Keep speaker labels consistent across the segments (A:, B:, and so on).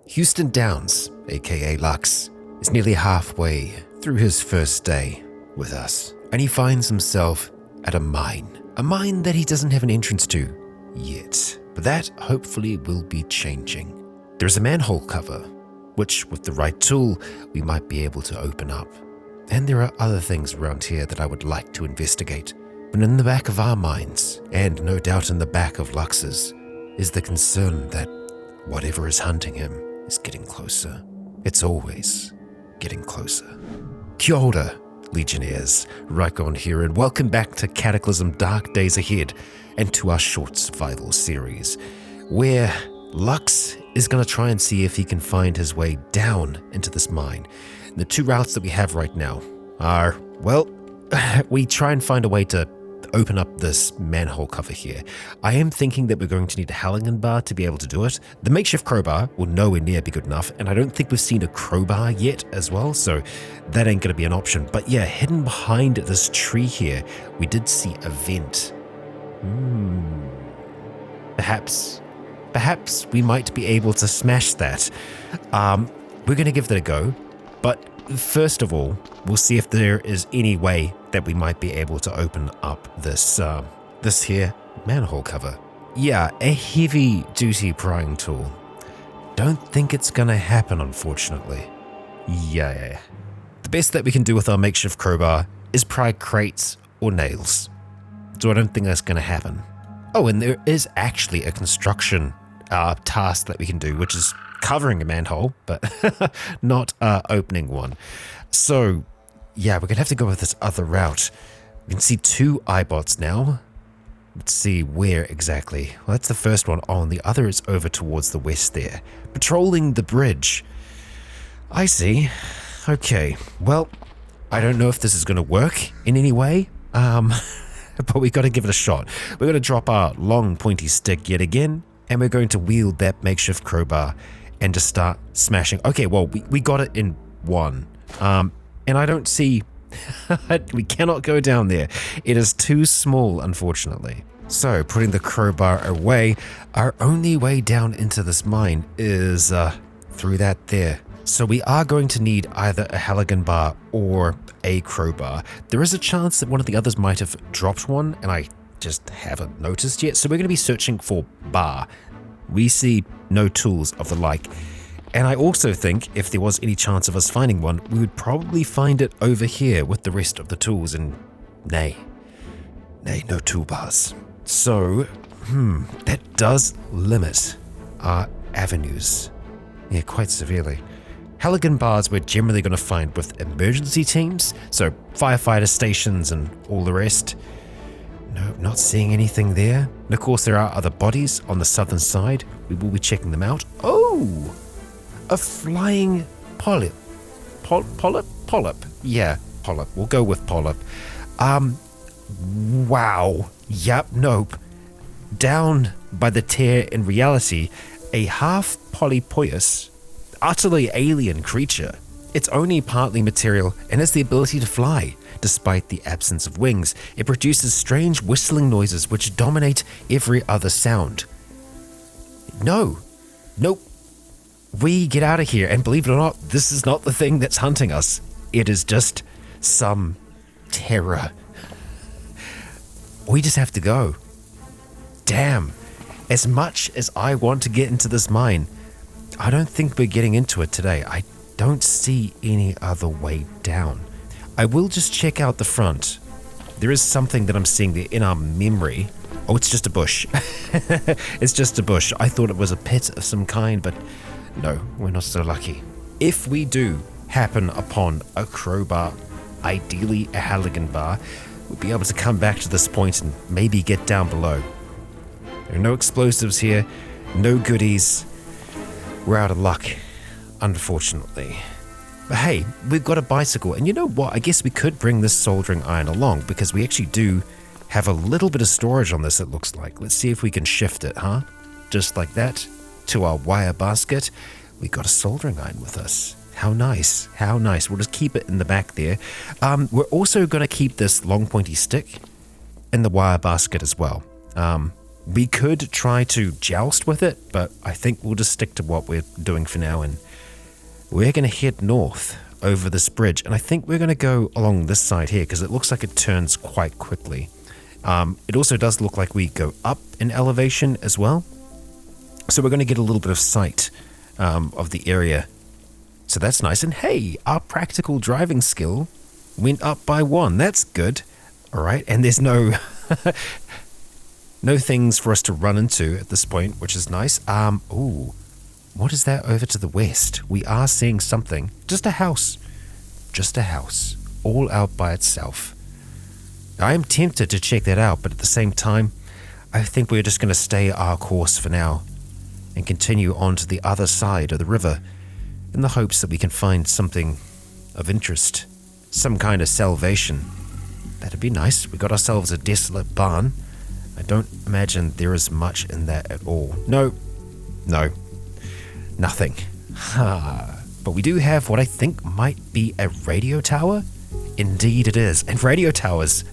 A: Houston Downs, aka Lux, is nearly halfway through his first day with us, and he finds himself at a mine that he doesn't have an entrance to yet, but that hopefully will be changing. There's a manhole cover, which with the right tool, we might be able to open up. And there are other things around here that I would like to investigate, but in the back of our minds, and no doubt in the back of Lux's, is the concern that whatever is hunting him is getting closer. It's always getting closer. Kia ora, Legionnaires, Raikon here, and welcome back to Cataclysm Dark Days Ahead, and to our short survival series, where Lux is going to try and see if he can find his way down into this mine. The two routes that we have right now are, well, we try and find a way to open up this manhole cover here. I am thinking that we're going to need a Halligan bar to be able to do it. The makeshift crowbar will nowhere near be good enough, and I don't think we've seen a crowbar yet as well, so that ain't going to be an option. But yeah, hidden behind this tree here, we did see a vent. Perhaps we might be able to smash that. We're going to give that a go, but first of all, we'll see if there is any way that we might be able to open up this here manhole cover. Yeah, a heavy duty prying tool. Don't think it's gonna happen, unfortunately. Yeah. The best that we can do with our makeshift crowbar is pry crates or nails. So I don't think that's gonna happen. Oh, and there is actually a construction task that we can do, which is covering a manhole, but not opening one. So yeah, we're gonna have to go with this other route. We can see two iBots now. Let's see where exactly. Well, that's the first one. Oh, and the other is over towards the west there, patrolling the bridge. I see. Okay, well, I don't know if this is gonna work in any way, but we gotta give it a shot. We're gonna drop our long pointy stick yet again, and we're going to wield that makeshift crowbar and just start smashing. Okay, well, we got it in one. And I don't see, we cannot go down there. It is too small, unfortunately. So putting the crowbar away, our only way down into this mine is through that there. So we are going to need either a Halligan bar or a crowbar. There is a chance that one of the others might have dropped one, and I just haven't noticed yet. So we're going to be searching for bar. We see no tools of the like. And I also think if there was any chance of us finding one, we would probably find it over here with the rest of the tools, and nay, no toolbars. So, that does limit our avenues. Yeah, quite severely. Halligan bars we're generally going to find with emergency teams, so firefighter stations and all the rest. No, not seeing anything there. And of course there are other bodies on the southern side. We will be checking them out. Oh! A flying polyp. Polyp? Yeah, polyp. We'll go with polyp. Wow. Yep, nope. Down by the tear in reality, a half polypoeus, utterly alien creature. It's only partly material and has the ability to fly. Despite the absence of wings, it produces strange whistling noises which dominate every other sound. Nope. We get out of here, and believe it or not, this is not the thing that's hunting us. It is just some terror. We just have to go. Damn. As much as I want to get into this mine, I don't think we're getting into it today. I don't see any other way down. I will just check out the front. There is something that I'm seeing there in our memory. Oh, it's just a bush. It's just a bush. I thought it was a pit of some kind, but no, we're not so lucky. If we do happen upon a crowbar, ideally a Halligan bar, we'll be able to come back to this point and maybe get down below. There are no explosives here, no goodies. We're out of luck, unfortunately. But hey, we've got a bicycle, and you know what? I guess we could bring this soldering iron along, because we actually do have a little bit of storage on this, it looks like. Let's see if we can shift it, huh? Just like that. To our wire basket, we got a soldering iron with us. How nice, how nice. We'll just keep it in the back there. We're also going to keep this long pointy stick in the wire basket as well. We could try to joust with it, but I think we'll just stick to what we're doing for now, and we're going to head north over this bridge, and I think we're going to go along this side here because it looks like it turns quite quickly. It also does look like we go up in elevation as well, so we're going to get a little bit of sight of the area. So that's nice, and hey, our practical driving skill went up by 1. That's good. All right, and there's no no things for us to run into at this point, which is nice. Ooh, what is that over to the west? We are seeing something. Just a house, all out by itself. I am tempted to check that out, but at the same time, I think we're just going to stay our course for now and continue on to the other side of the river in the hopes that we can find something of interest, some kind of salvation. That'd be nice. We got ourselves a desolate barn. I don't imagine there is much in that at all. No, nothing. But we do have what I think might be a radio tower. Indeed it is. And radio towers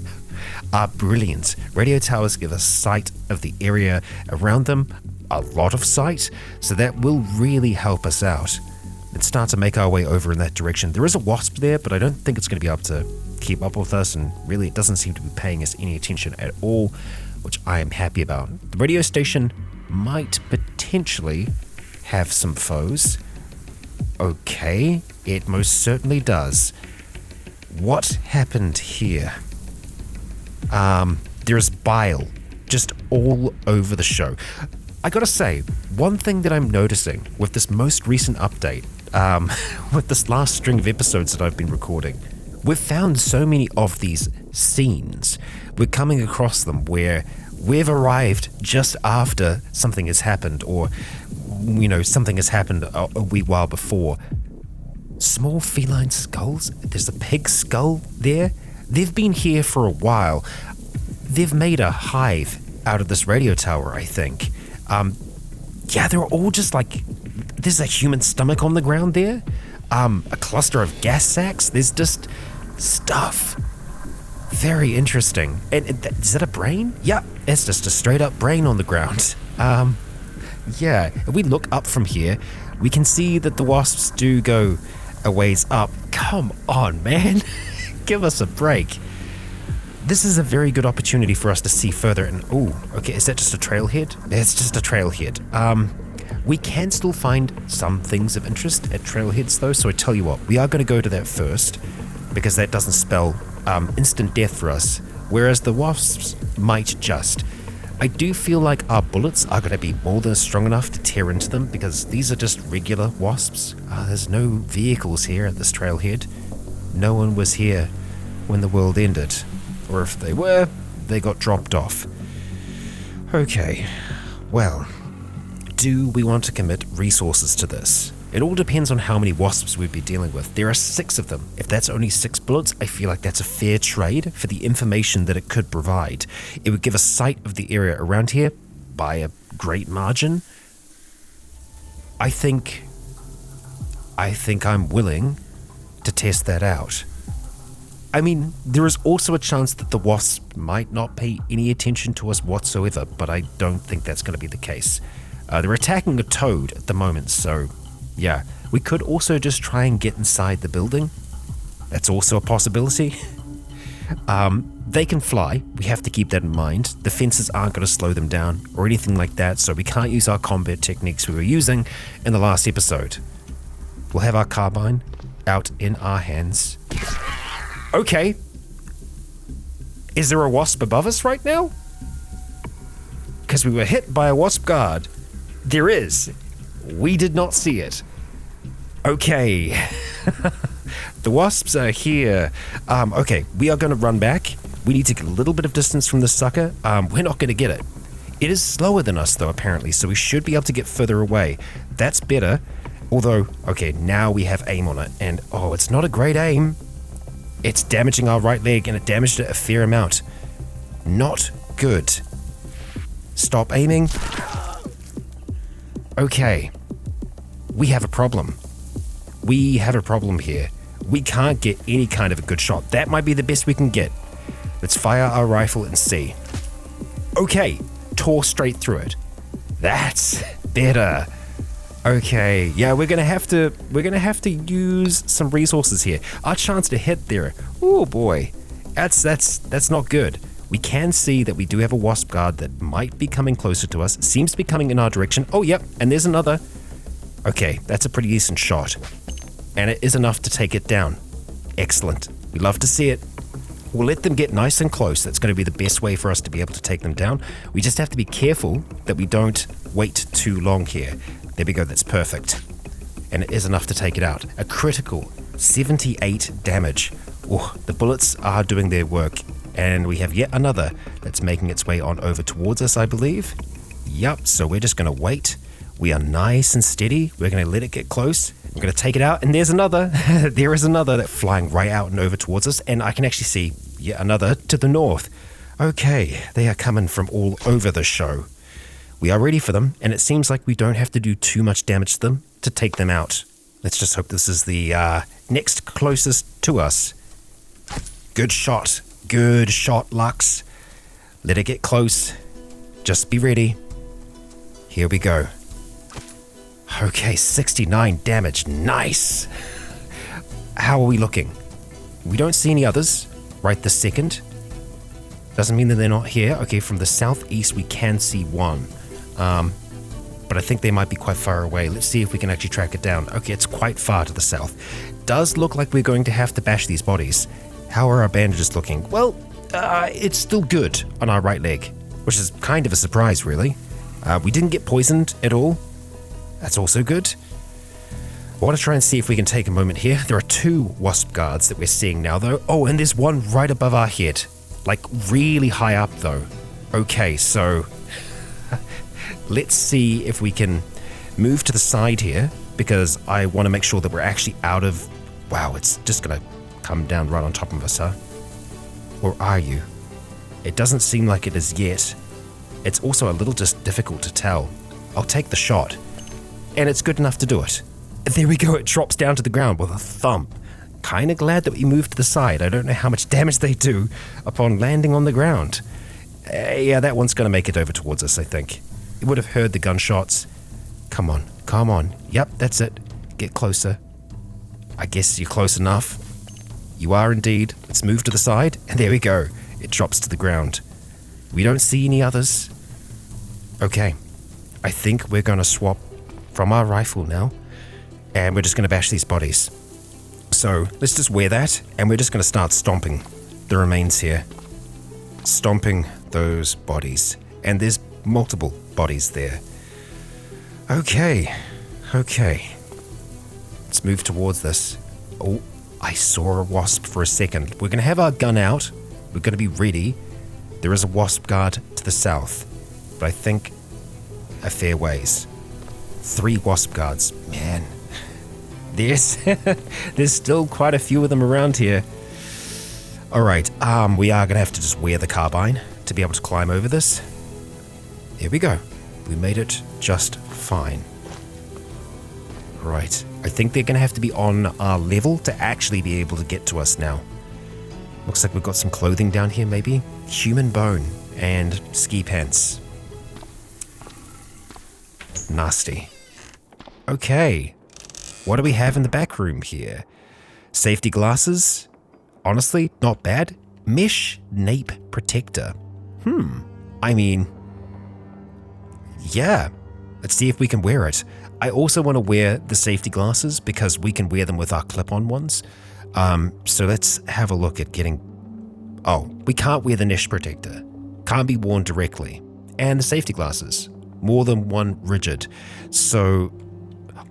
A: are brilliant. Radio towers give us sight of the area around them, a lot of sight, so that will really help us out. Let's start to make our way over in that direction. There is a wasp there, but I don't think it's going to be able to keep up with us, and really it doesn't seem to be paying us any attention at all, which I am happy about. The radio station might potentially have some foes. Okay, it most certainly does. What happened here? There's bile just all over the show. I gotta say, one thing that I'm noticing with this most recent update, with this last string of episodes that I've been recording, we've found so many of these scenes. We're coming across them where we've arrived just after something has happened, or, something has happened a wee while before. Small feline skulls. There's a pig skull there. They've been here for a while. They've made a hive out of this radio tower, I think. They're all just like, there's a human stomach on the ground there. A cluster of gas sacks. There's just stuff. Very interesting. And is that a brain? Yeah, it's just a straight up brain on the ground. If we look up from here, we can see that the wasps do go a ways up. Come on, man. Give us a break. This is a very good opportunity for us to see further. And is that just a trailhead? It's just a trailhead. We can still find some things of interest at trailheads though, so I tell you what, we are going to go to that first, because that doesn't spell instant death for us, whereas the wasps might just. I do feel like our bullets are going to be more than strong enough to tear into them, because these are just regular wasps. There's no vehicles here at this trailhead. No one was here when the world ended. Or if they were, they got dropped off. Okay, well, do we want to commit resources to this? It all depends on how many wasps we'd be dealing with. There are 6 of them. If that's only 6 bullets, I feel like that's a fair trade for the information that it could provide. It would give us sight of the area around here by a great margin. I think I'm willing to test that out. I mean, there is also a chance that the wasp might not pay any attention to us whatsoever, but I don't think that's going to be the case. They're attacking a toad at the moment, so yeah. We could also just try and get inside the building. That's also a possibility. They can fly. We have to keep that in mind. The fences aren't going to slow them down or anything like that, so we can't use our combat techniques we were using in the last episode. We'll have our carbine out in our hands. Okay. Is there a wasp above us right now? Because we were hit by a wasp guard. There is. We did not see it. Okay. The wasps are here. Okay, we are going to run back. We need to get a little bit of distance from this sucker. We're not going to get it. It is slower than us, though, apparently, so we should be able to get further away. That's better. Although, okay, now we have aim on it, and it's not a great aim. It's damaging our right leg, and it damaged it a fair amount. Not good. Stop aiming. Okay. We have a problem. We have a problem here. We can't get any kind of a good shot. That might be the best we can get. Let's fire our rifle and see. Okay. tore straight through it. That's better. Okay, yeah, we're gonna have to use some resources here. Our chance to hit there. Oh boy, that's not good. We can see that we do have a wasp guard that might be coming closer to us. Seems to be coming in our direction. Oh, yep, and there's another. Okay, that's a pretty decent shot. And it is enough to take it down. Excellent. We love to see it. We'll let them get nice and close. That's going to be the best way for us to be able to take them down. We just have to be careful that we don't wait too long here. There we go, that's perfect. And it is enough to take it out. A critical 78 damage. Oh, the bullets are doing their work. And we have yet another that's making its way on over towards us, I believe. Yup, so we're just going to wait. We are nice and steady. We're going to let it get close. We're going to take it out, and there's another. There is another that's flying right out and over towards us, and I can actually see yet another to the north. Okay, they are coming from all over the show. We are ready for them, and it seems like we don't have to do too much damage to them to take them out. Let's just hope this is the next closest to us. Good shot. Good shot, Lux. Let it get close. Just be ready. Here we go. Okay, 69 damage. Nice. How are we looking? We don't see any others right this second. Doesn't mean that they're not here. Okay, from the southeast we can see one. But I think they might be quite far away. Let's see if we can actually track it down. Okay, it's quite far to the south. Does look like we're going to have to bash these bodies. How are our bandages looking? Well, it's still good on our right leg, which is kind of a surprise, really. We didn't get poisoned at all. That's also good. I want to try and see if we can take a moment here. There are 2 wasp guards that we're seeing now, though. Oh, and there's one right above our head. Like, really high up, though. Okay, so let's see if we can move to the side here, because I want to make sure that we're actually out of... Wow, it's just going to come down right on top of us, huh? Or are you? It doesn't seem like it is yet. It's also a little just difficult to tell. I'll take the shot. And it's good enough to do it. There we go, it drops down to the ground with a thump. Kinda glad that we moved to the side. I don't know how much damage they do upon landing on the ground. Yeah, that one's gonna make it over towards us, I think. You would have heard the gunshots. Come on, come on. Yep, that's it. Get closer. I guess you're close enough. You are indeed. Let's move to the side, and there we go. It drops to the ground. We don't see any others. Okay, I think we're gonna swap from our rifle now, and we're just gonna bash these bodies. So let's just wear that, and we're just gonna start stomping the remains here. Stomping those bodies. And there's multiple bodies there. Okay. Let's move towards this. Oh, I saw a wasp for a second. We're going to have our gun out. We're going to be ready. There is a wasp guard to the south, but I think a fair ways. 3 wasp guards. Man, there's still quite a few of them around here. All right, we are going to have to just wear the carbine to be able to climb over this. Here we go. We made it just fine. Right, I think they're going to have to be on our level to actually be able to get to us now. Looks like we've got some clothing down here, maybe. Human bone and ski pants. Nasty. Okay, what do we have in the back room here? Safety glasses. Honestly, not bad. Mesh nape protector. I mean, yeah. Let's see if we can wear it. I also want to wear the safety glasses because we can wear them with our clip-on ones. So let's have a look at getting... Oh, we can't wear the mesh protector. Can't be worn directly. And the safety glasses. More than one rigid. So...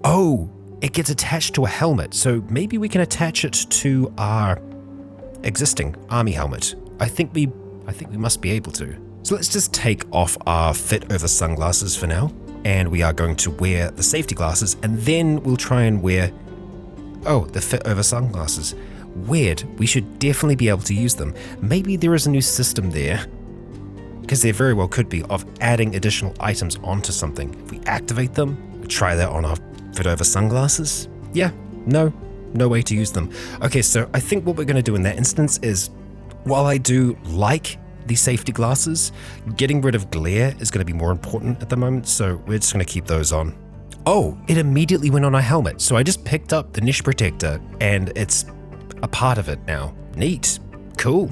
A: Oh, it gets attached to a helmet. So maybe we can attach it to our existing army helmet. I think we must be able to. So let's just take off our fit over sunglasses for now. And we are going to wear the safety glasses, and then we'll try and wear, the fit over sunglasses. Weird, we should definitely be able to use them. Maybe there is a new system there, because there very well could be, of adding additional items onto something. If we activate them, we try that on our fit over sunglasses. Yeah, no way to use them. Okay, so I think what we're going to do in that instance is, while I do like these safety glasses. Getting rid of glare is going to be more important at the moment, so we're just going to keep those on. Oh, it immediately went on our helmet, so I just picked up the niche protector and it's a part of it now. Neat. Cool.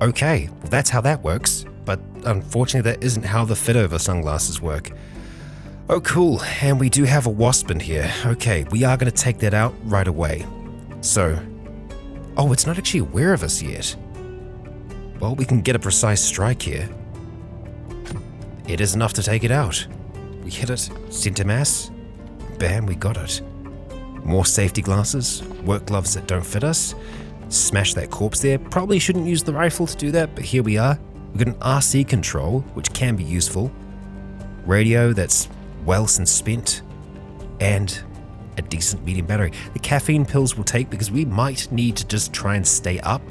A: Okay, well that's how that works, but unfortunately that isn't how the fit over sunglasses work. Oh cool, and we do have a wasp in here. Okay, we are going to take that out right away. So, oh, it's not actually aware of us yet. Well, we can get a precise strike here. It is enough to take it out. We hit it, center mass, bam, we got it. More safety glasses, work gloves that don't fit us. Smash that corpse there. Probably shouldn't use the rifle to do that, but here we are. We've got an RC control, which can be useful. Radio that's well since spent. And a decent medium battery. The caffeine pills we'll take because we might need to just try and stay up.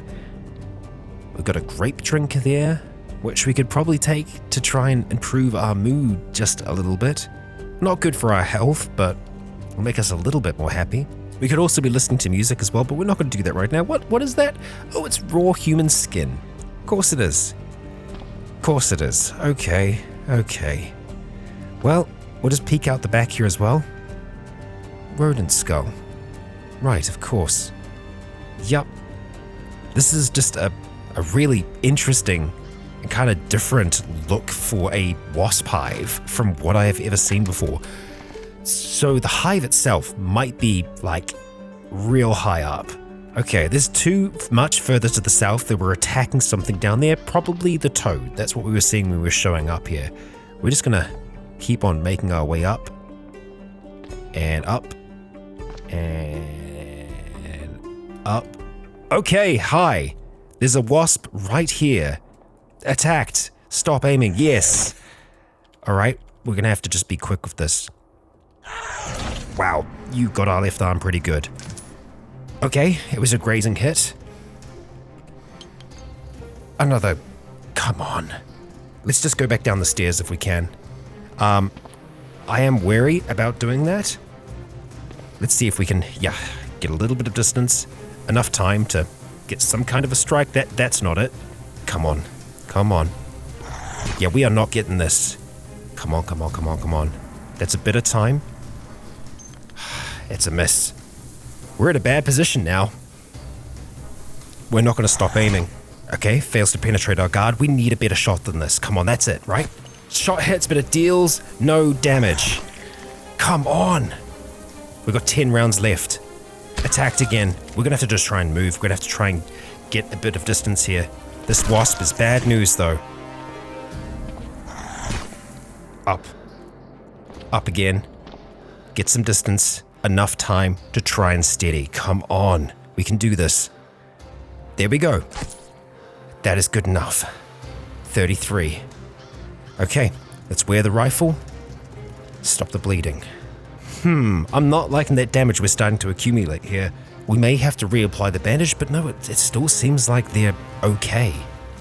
A: We've got a grape drink there, which we could probably take to try and improve our mood just a little bit. Not good for our health, but will make us a little bit more happy. We could also be listening to music as well, but we're not going to do that right now. What is that? Oh, it's raw human skin. Of course it is. Of course it is. Okay. Well, we'll just peek out the back here as well. Rodent skull. Right, of course. Yup. This is just a really interesting and kind of different look for a wasp hive from what I have ever seen before. So the hive itself might be like real high up. Okay, there's too much further to the south that we're attacking something down there, probably the toad. That's what we were seeing when we were showing up here. We're just gonna keep on making our way up and up and up. Okay, hi. There's a wasp right here. Attacked. Stop aiming. Yes. All right, we're gonna have to just be quick with this. Wow, you got our left arm pretty good. Okay, it was a grazing hit. Another. Come on. Let's just go back down the stairs if we can. I am wary about doing that. Let's see if we can, get a little bit of distance. Enough time to get some kind of a strike. That's not it. Come on. Yeah, we are not getting this. Come on. That's a bit of time. It's a miss. We're in a bad position now. We're not going to stop aiming. Okay, fails to penetrate our guard. We need a better shot than this. Come on, that's it, right? Shot hits, but it deals no damage. Come on. We've got 10 rounds left. Attacked again. We're going to have to just try and move. We're going to have to try and get a bit of distance here. This wasp is bad news, though. Up. Up again. Get some distance. Enough time to try and steady. Come on. We can do this. There we go. That is good enough. 33. Okay, let's wear the rifle. Stop the bleeding. I'm not liking that damage we're starting to accumulate here. We may have to reapply the bandage, but no, it still seems like they're okay.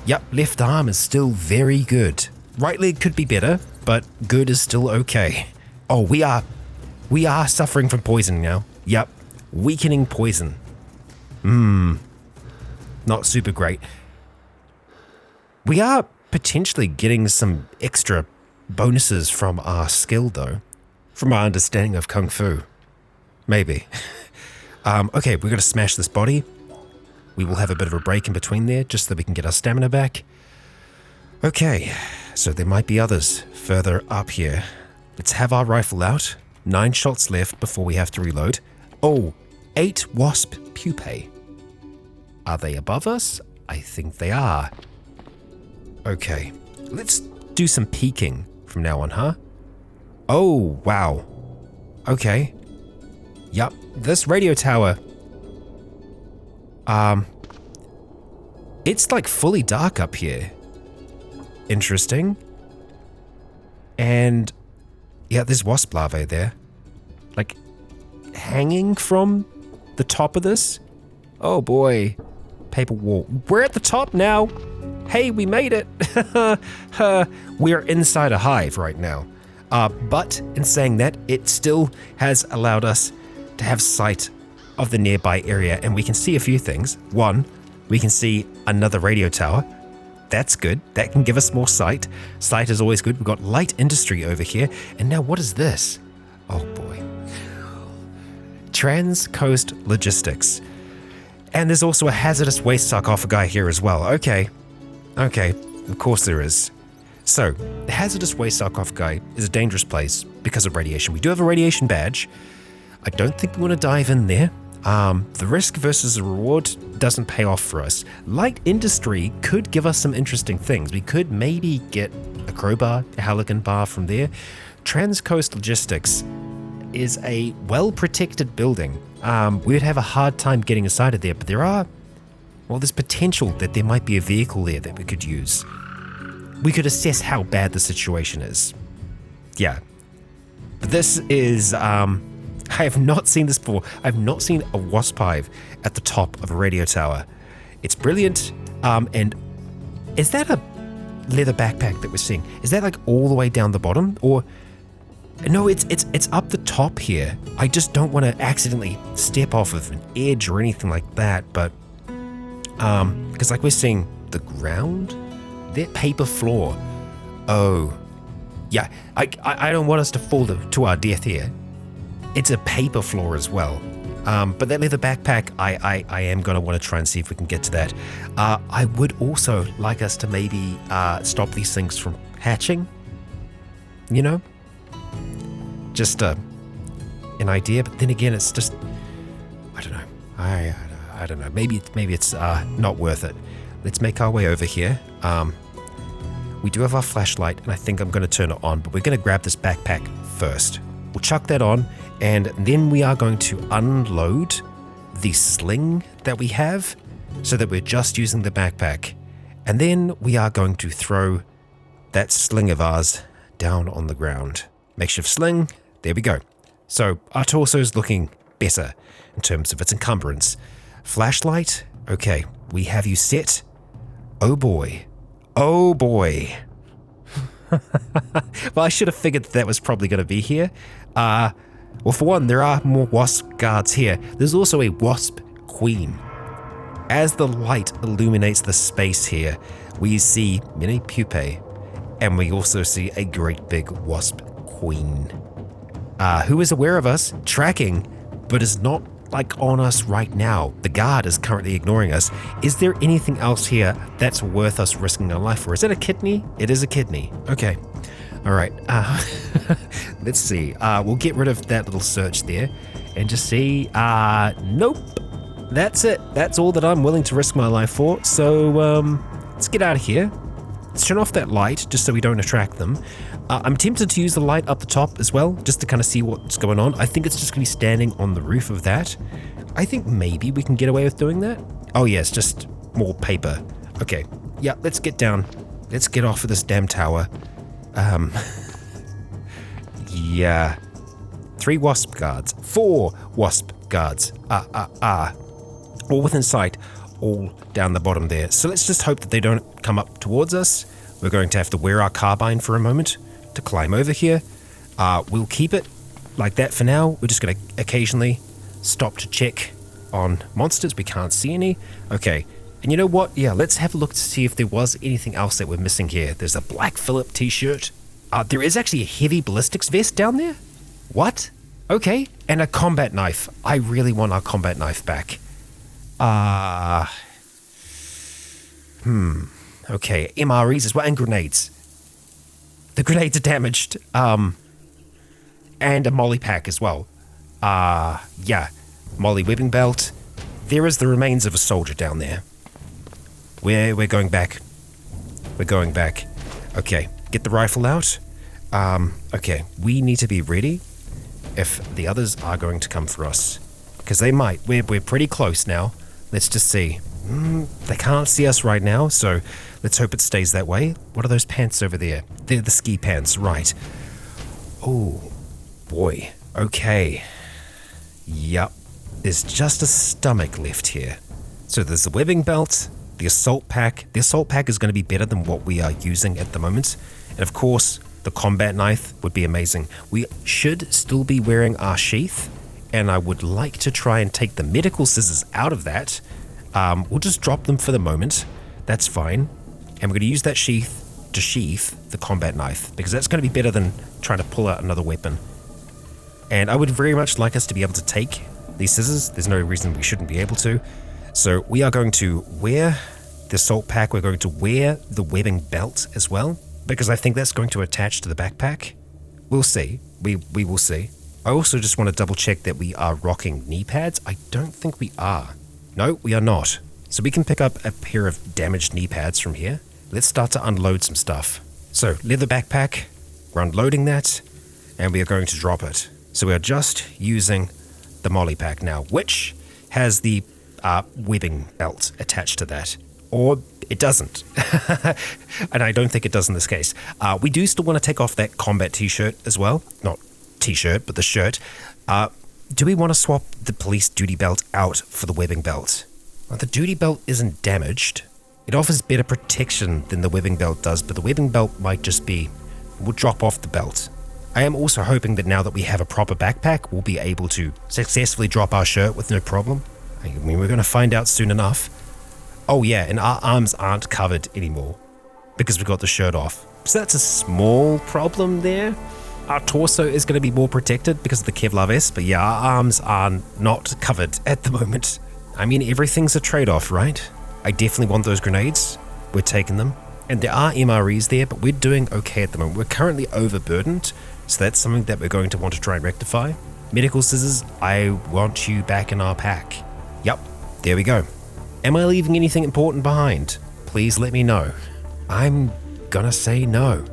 A: Yep, left arm is still very good. Right leg could be better, but good is still okay. Oh, we are suffering from poison now. Yep, weakening poison. Not super great. We are potentially getting some extra bonuses from our skill, though. From our understanding of Kung Fu. Maybe. Okay, we're going to smash this body. We will have a bit of a break in between there, just so we can get our stamina back. Okay, so there might be others further up here. Let's have our rifle out. 9 shots left before we have to reload. Oh, 8 wasp pupae. Are they above us? I think they are. Okay, let's do some peeking from now on, huh? Oh, wow. Okay. Yup, this radio tower. It's like fully dark up here. Interesting. And yeah, there's wasp larvae there. Like, hanging from the top of this? Oh boy. Paper wall. We're at the top now. Hey, we made it. We're inside a hive right now. But in saying that, it still has allowed us to have sight of the nearby area, and we can see a few things. One, we can see another radio tower. That's good. That can give us more sight. Sight is always good. We've got light industry over here. And now what is this? Oh boy. Trans-Coast Logistics. And there's also a hazardous waste sarcophagi here as well. Okay, of course there is. So, the hazardous waste sarcophagi is a dangerous place because of radiation. We do have a radiation badge. I don't think we want to dive in there. The risk versus the reward doesn't pay off for us. Light industry could give us some interesting things. We could maybe get a crowbar, a halogen bar from there. Trans-Coast Logistics is a well-protected building. We would have a hard time getting inside of there, but there's potential that there might be a vehicle there that we could use. We could assess how bad the situation is. Yeah. But this is, I have not seen this before. I've not seen a wasp hive at the top of a radio tower. It's brilliant. And is that a leather backpack that we're seeing? Is that like all the way down the bottom? Or no, it's up the top here. I just don't want to accidentally step off of an edge or anything like that. But because like we're seeing the ground, that paper floor. Oh, yeah. I don't want us to fall to our death here. It's a paper floor as well. But that leather backpack, I am going to want to try and see if we can get to that. I would also like us to maybe stop these things from hatching. You know? Just an idea, but then again, it's just, I don't know. I don't know. Maybe it's not worth it. Let's make our way over here. We do have our flashlight, and I think I'm going to turn it on, but we're going to grab this backpack first. We'll chuck that on, and then we are going to unload the sling that we have so that we're just using the backpack. And then we are going to throw that sling of ours down on the ground. Makeshift sling, there we go. So our torso is looking better in terms of its encumbrance. Flashlight, okay, we have you set. Oh boy. Oh boy. Well, I should have figured that was probably going to be here. Well, for one, there are more wasp guards here. There's also a wasp queen. As the light illuminates the space here, we see many pupae, and we also see a great big wasp queen, who is aware of us, tracking, but is not like on us right now. The guard is currently ignoring us. Is there anything else here that's worth us risking our life for? Is that a kidney? It is a kidney. Okay. All right. Let's see. We'll get rid of that little search there and just see. Nope. That's it. That's all that I'm willing to risk my life for. So let's get out of here. Let's turn off that light just so we don't attract them. I'm tempted to use the light up the top as well, just to kind of see what's going on. I think it's just going to be standing on the roof of that. I think maybe we can get away with doing that. Oh yes, just more paper. Okay, yeah, let's get down. Let's get off of this damn tower. Yeah. 3 wasp guards. 4 wasp guards. All within sight, all down the bottom there. So let's just hope that they don't come up towards us. We're going to have to wear our carbine for a moment to climb over here. We'll keep it like that for now. We're just going to occasionally stop to check on monsters. We can't see any. Okay. And you know what? Yeah, let's have a look to see if there was anything else that we're missing here. There's a Black Phillip t-shirt. There is actually a heavy ballistics vest down there. What? Okay. And a combat knife. I really want our combat knife back. Okay, MREs as well, and grenades. The grenades are damaged. And a molly pack as well. Yeah. Molly webbing belt. There is the remains of a soldier down there. We're going back. We're going back. Okay, get the rifle out. Okay, we need to be ready if the others are going to come for us. Because they might. We're pretty close now. Let's just see. They can't see us right now, so let's hope it stays that way. What are those pants over there? They're the ski pants, right. Oh, boy. Okay. Yup. There's just a stomach left here. So there's the webbing belt, the assault pack. The assault pack is going to be better than what we are using at the moment. And of course, the combat knife would be amazing. We should still be wearing our sheath, and I would like to try and take the medical scissors out of that. We'll just drop them for the moment. That's fine. And we're going to use that sheath to sheath the combat knife, because that's going to be better than trying to pull out another weapon. And I would very much like us to be able to take these scissors. There's no reason we shouldn't be able to. So we are going to wear the salt pack. We're going to wear the webbing belt as well, because I think that's going to attach to the backpack. We'll see. We will see. I also just want to double check that we are rocking knee pads. I don't think we are. No, we are not. So we can pick up a pair of damaged knee pads from here. Let's start to unload some stuff. So leather backpack, we're unloading that, and we are going to drop it. So we are just using the molly pack now, which has the webbing belt attached to that. Or it doesn't. And I don't think it does in this case. We do still want to take off that combat t-shirt as well. Not t-shirt, but the shirt. Do we want to swap the police duty belt out for the webbing belt? Well, the duty belt isn't damaged. It offers better protection than the webbing belt does, but the webbing belt might just be... we'll drop off the belt. I am also hoping that now that we have a proper backpack, we'll be able to successfully drop our shirt with no problem. I mean, we're going to find out soon enough. Oh yeah, and our arms aren't covered anymore because we got the shirt off. So that's a small problem there. Our torso is going to be more protected because of the Kevlar vest, but yeah, our arms are not covered at the moment. I mean, everything's a trade-off, right? I definitely want those grenades. We're taking them. And there are MREs there, but we're doing okay at the moment. We're currently overburdened, so that's something that we're going to want to try and rectify. Medical scissors, I want you back in our pack. Yep, there we go. Am I leaving anything important behind? Please let me know. I'm gonna say no.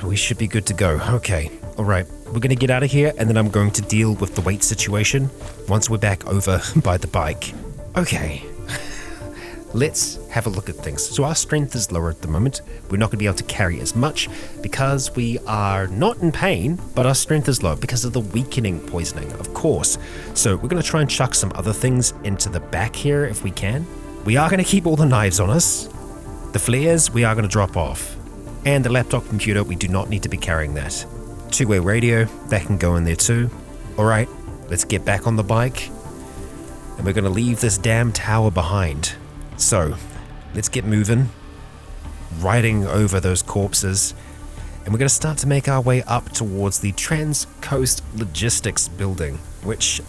A: We should be good to go. Okay, alright. We're gonna get out of here, and then I'm going to deal with the weight situation once we're back over by the bike. Okay. Let's have a look at things. So our strength is lower at the moment. We're not going to be able to carry as much because we are not in pain, but our strength is low because of the weakening poisoning, of course. So we're going to try and chuck some other things into the back here if we can. We are going to keep all the knives on us. The flares, we are going to drop off. And the laptop computer, we do not need to be carrying that. Two-way radio, that can go in there too. All right, let's get back on the bike. And we're going to leave this damn tower behind. So, let's get moving, riding over those corpses, and we're going to start to make our way up towards the Transcoast Logistics building, which,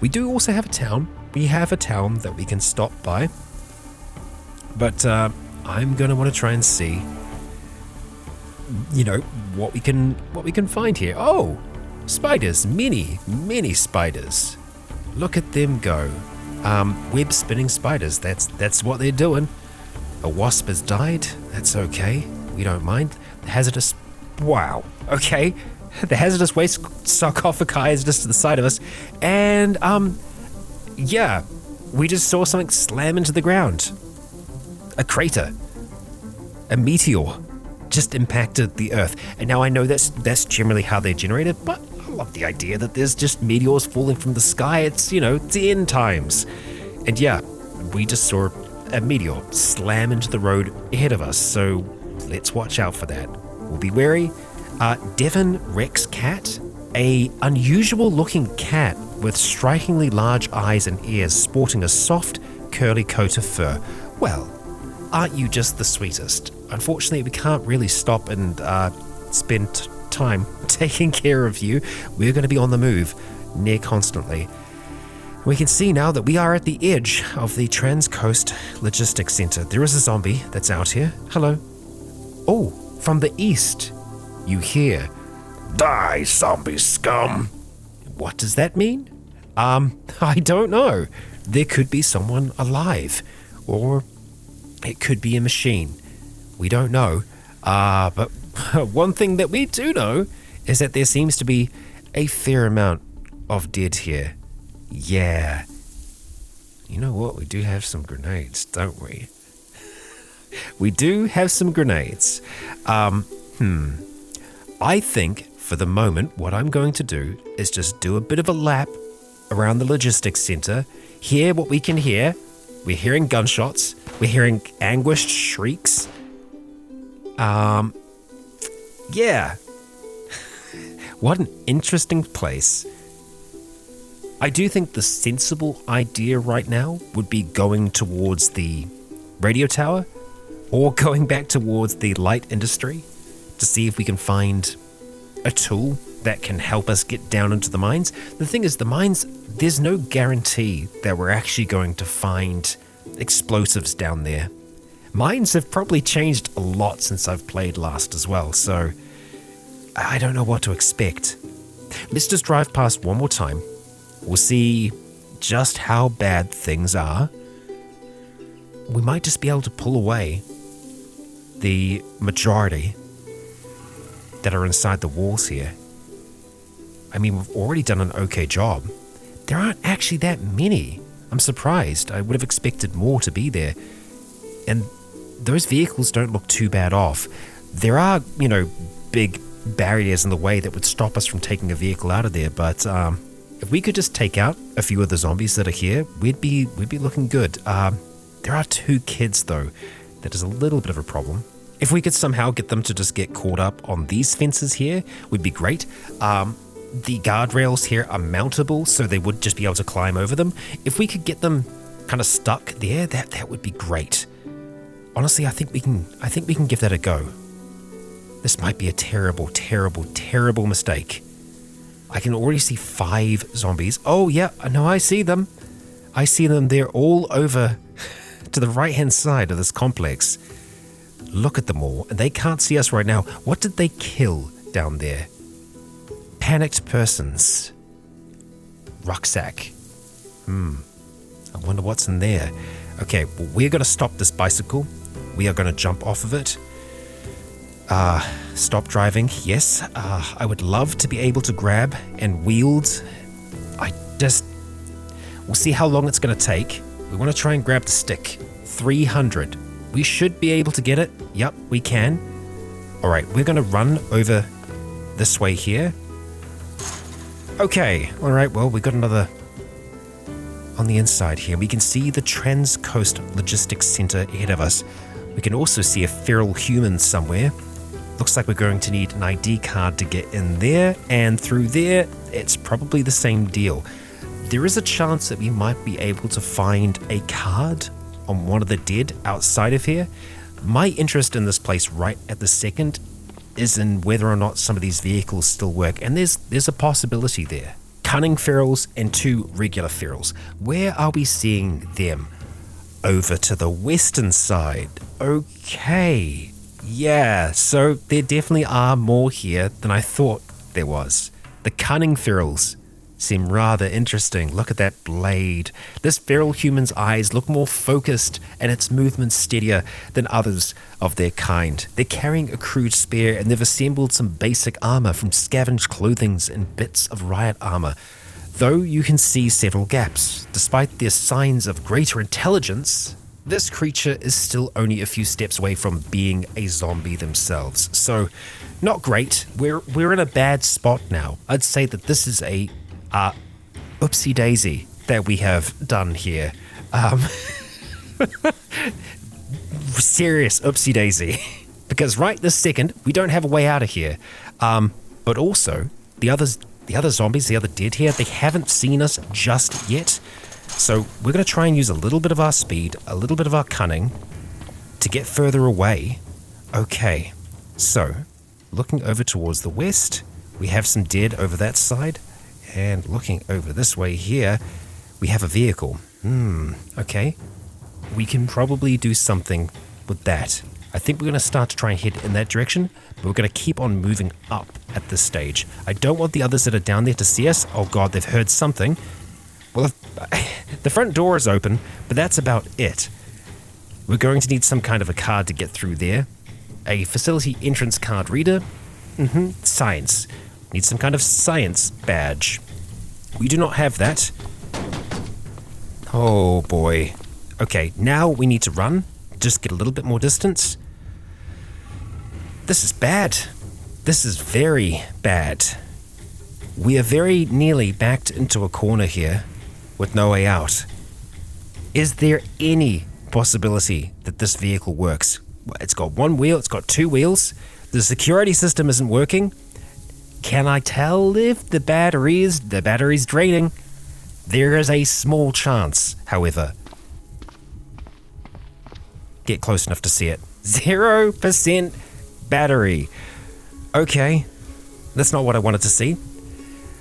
A: we do also have a town. We have a town that we can stop by, but I'm going to want to try and see, what we can find here. Oh, spiders, many spiders. Look at them go. Web spinning spiders, that's what they're doing. A wasp has died, that's okay, we don't mind. The hazardous, wow, okay. The hazardous waste sarcophagi is just to the side of us. And, we just saw something slam into the ground. A crater. A meteor just impacted the Earth. And now I know that's generally how they're generated, but I love the idea that there's just meteors falling from the sky. It's, it's the end times. And yeah, we just saw a meteor slam into the road ahead of us, so let's watch out for that. We'll be wary. Devon Rex cat, a unusual looking cat with strikingly large eyes and ears sporting a soft, curly coat of fur. Well, aren't you just the sweetest? Unfortunately, we can't really stop and spend time taking care of you. We're going to be on the move near constantly. We can see now that we are at the edge of the Transcoast Logistics Center. There is a zombie that's out here. Hello. Oh, from the east. You hear, "Die, zombie scum." What does that mean? I don't know. There could be someone alive, or it could be a machine. We don't know. But one thing that we do know is that there seems to be a fair amount of dead here. Yeah. You know what? We do have some grenades, don't we? We do have some grenades. I think, for the moment, what I'm going to do is just do a bit of a lap around the logistics center, hear what we can hear. We're hearing gunshots. We're hearing anguished shrieks. Yeah. What an interesting place. I do think the sensible idea right now would be going towards the radio tower or going back towards the light industry to see if we can find a tool that can help us get down into the mines. The thing is, the mines, there's no guarantee that we're actually going to find explosives down there. Mines have probably changed a lot since I've played last as well, so I don't know what to expect. Let's just drive past one more time. We'll see just how bad things are. We might just be able to pull away the majority that are inside the walls here. I mean, we've already done an okay job. There aren't actually that many. I'm surprised. I would have expected more to be there. And those vehicles don't look too bad off. There are, big barriers in the way that would stop us from taking a vehicle out of there, but if we could just take out a few of the zombies that are here, we'd be looking good. There are 2 kids though. That is a little bit of a problem. If we could somehow get them to just get caught up on these fences here, would be great. The guardrails here are mountable, so they would just be able to climb over them. If we could get them kind of stuck there, that would be great. Honestly, I think we can give that a go. This might be a terrible, terrible, terrible mistake. I can already see 5 zombies. Oh yeah, no, I see them. I see them. They're all over to the right-hand side of this complex. Look at them all. They can't see us right now. What did they kill down there? Panicked persons. Rucksack. I wonder what's in there. Okay, well, we're going to stop this bicycle. We are going to jump off of it. Stop driving. Yes, I would love to be able to grab and wield. We'll see how long it's going to take. We want to try and grab the stick. 300. We should be able to get it. Yep, we can. All right, we're going to run over this way here. Okay, all right, well, we got another on the inside here. We can see the Trans-Coast Logistics Center ahead of us. We can also see a feral human somewhere. Looks like we're going to need an ID card to get in there, and through there, it's probably the same deal. There is a chance that we might be able to find a card on one of the dead outside of here. My interest in this place right at the second is in whether or not some of these vehicles still work, and there's a possibility there. Cunning ferals and 2 regular ferals. Where are we seeing them? Over to the western side. Okay. Yeah, so there definitely are more here than I thought there was. The cunning ferals seem rather interesting. Look at that blade. This feral human's eyes look more focused and its movements steadier than others of their kind. They're carrying a crude spear and they've assembled some basic armor from scavenged clothing and bits of riot armor. Though you can see several gaps. Despite their signs of greater intelligence, this creature is still only a few steps away from being a zombie themselves. So, not great. We're in a bad spot now. I'd say that this is a oopsie daisy that we have done here. Serious oopsie daisy. Because right this second, we don't have a way out of here. But also, the other zombies, the other dead here, they haven't seen us just yet. So we're going to try and use a little bit of our speed, a little bit of our cunning to get further away. Okay, so looking over towards the west, we have some dead over that side. And looking over this way here, we have a vehicle. Okay. We can probably do something with that. I think we're going to start to try and head in that direction, but we're going to keep on moving up at this stage. I don't want the others that are down there to see us. Oh god, they've heard something. Well, the front door is open, but that's about it. We're going to need some kind of a card to get through there. A facility entrance card reader. Science. Need some kind of science badge. We do not have that. Oh boy. Okay, now we need to run. Just get a little bit more distance. This is bad. This is very bad. We are very nearly backed into a corner here with no way out. Is there any possibility that this vehicle works? It's got one wheel, it's got 2 wheels. The security system isn't working. Can I tell if the battery's draining? There is a small chance, however. Get close enough to see it. 0% battery. Okay, that's not what I wanted to see,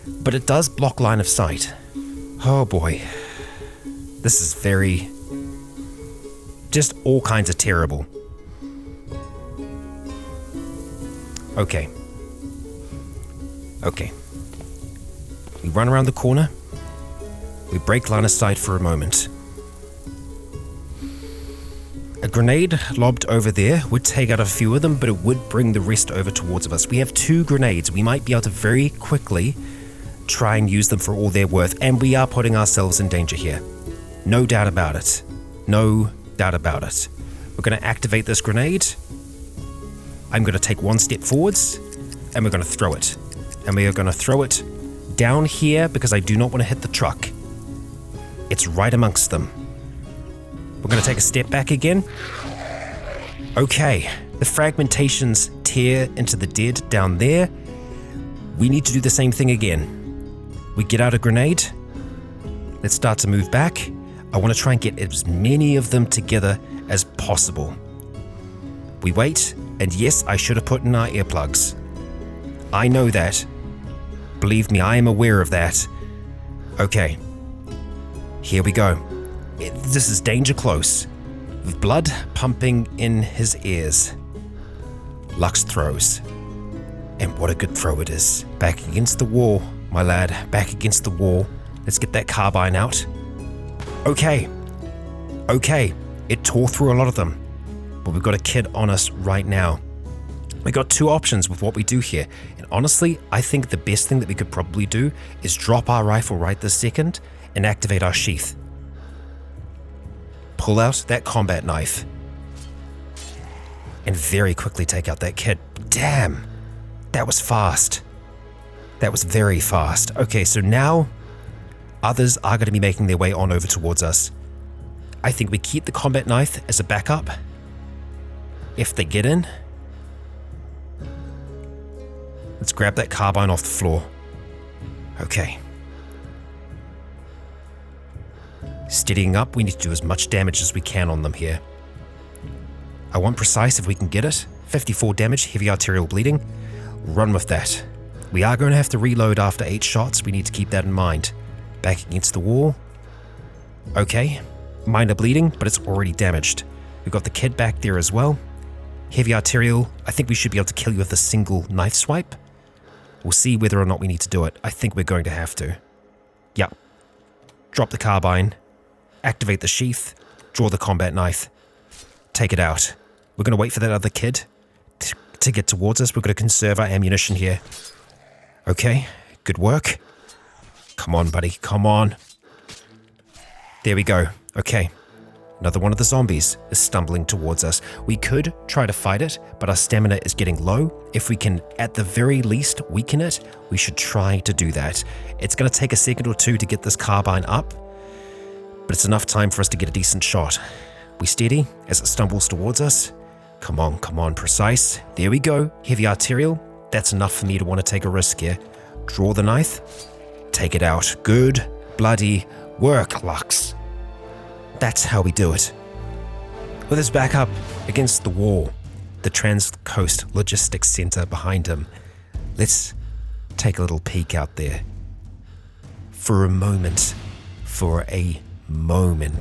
A: but it does block line of sight. Oh boy. This is very... just all kinds of terrible. Okay. We run around the corner. We break line of sight for a moment. A grenade lobbed over there would take out a few of them, but it would bring the rest over towards us. We have 2 grenades. We might be able to very quickly try and use them for all they're worth, and we are putting ourselves in danger here. No doubt about it. No doubt about it. We're going to activate this grenade. I'm going to take 1 step forwards, and we're going to throw it. And we are going to throw it down here because I do not want to hit the truck. It's right amongst them. We're going to take a step back again. Okay, the fragmentations tear into the dead down there. We need to do the same thing again. We get out a grenade. Let's start to move back. I want to try and get as many of them together as possible. We wait, and yes, I should have put in our earplugs. I know that. Believe me, I am aware of that. Okay. Here we go. This is danger close. With blood pumping in his ears. Lux throws. And what a good throw it is. Back against the wall, my lad. Back against the wall. Let's get that carbine out. Okay. It tore through a lot of them. But we've got a kid on us right now. We got 2 options with what we do here. And honestly, I think the best thing that we could probably do is drop our rifle right this second and activate our sheath. Pull out that combat knife. And very quickly take out that kid. Damn. That was fast. That was very fast. Okay, so now others are going to be making their way on over towards us. I think we keep the combat knife as a backup. If they get in. Let's grab that carbine off the floor. Okay. Steadying up, we need to do as much damage as we can on them here. I want precise if we can get it. 54 damage, heavy arterial bleeding. Run with that. We are going to have to reload after 8 shots. We need to keep that in mind. Back against the wall. Okay. Minor bleeding, but it's already damaged. We've got the kid back there as well. Heavy arterial. I think we should be able to kill you with a single knife swipe. We'll see whether or not we need to do it. I think we're going to have to. Yep. Drop the carbine. Activate the sheath. Draw the combat knife. Take it out. We're going to wait for that other kid to get towards us. We're going to conserve our ammunition here. Okay. Good work. Come on, buddy. Come on. There we go. Okay. Another one of the zombies is stumbling towards us. We could try to fight it, but our stamina is getting low. If we can, at the very least, weaken it, we should try to do that. It's going to take a second or 2 to get this carbine up, but it's enough time for us to get a decent shot. We steady as it stumbles towards us. Come on, precise. There we go. Heavy arterial. That's enough for me to want to take a risk here. Draw the knife. Take it out. Good bloody work, Lux. That's how we do it. With his back up against the wall, the Transcoast Logistics Center behind him, let's take a little peek out there. For a moment,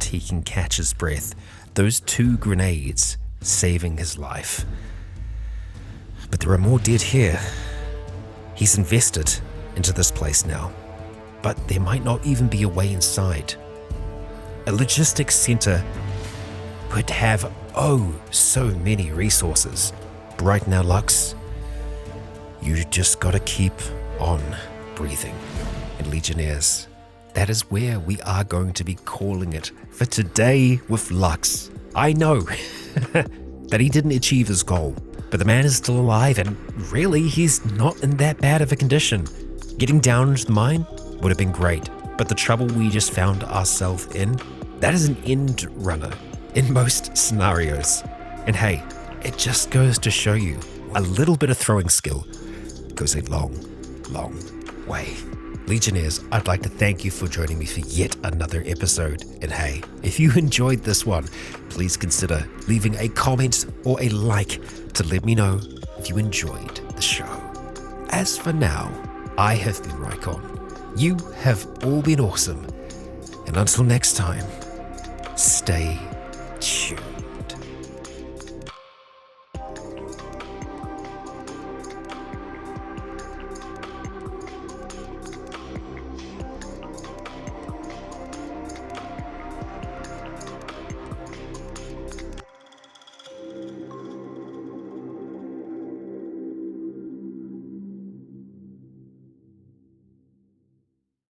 A: he can catch his breath. Those 2 grenades saving his life. But there are more dead here. He's invested into this place now, but there might not even be a way inside. A logistics center would have, so many resources. But right now, Lux, you just gotta keep on breathing. And Legionnaires, that is where we are going to be calling it for today with Lux. I know that he didn't achieve his goal, but the man is still alive and really he's not in that bad of a condition. Getting down into the mine would have been great, but the trouble we just found ourselves in, that is an end runner in most scenarios. And hey, it just goes to show you a little bit of throwing skill goes a long, long way. Legionnaires, I'd like to thank you for joining me for yet another episode. And hey, if you enjoyed this one, please consider leaving a comment or a like to let me know if you enjoyed the show. As for now, I have been Rykon. You have all been awesome. And until next time, stay tuned.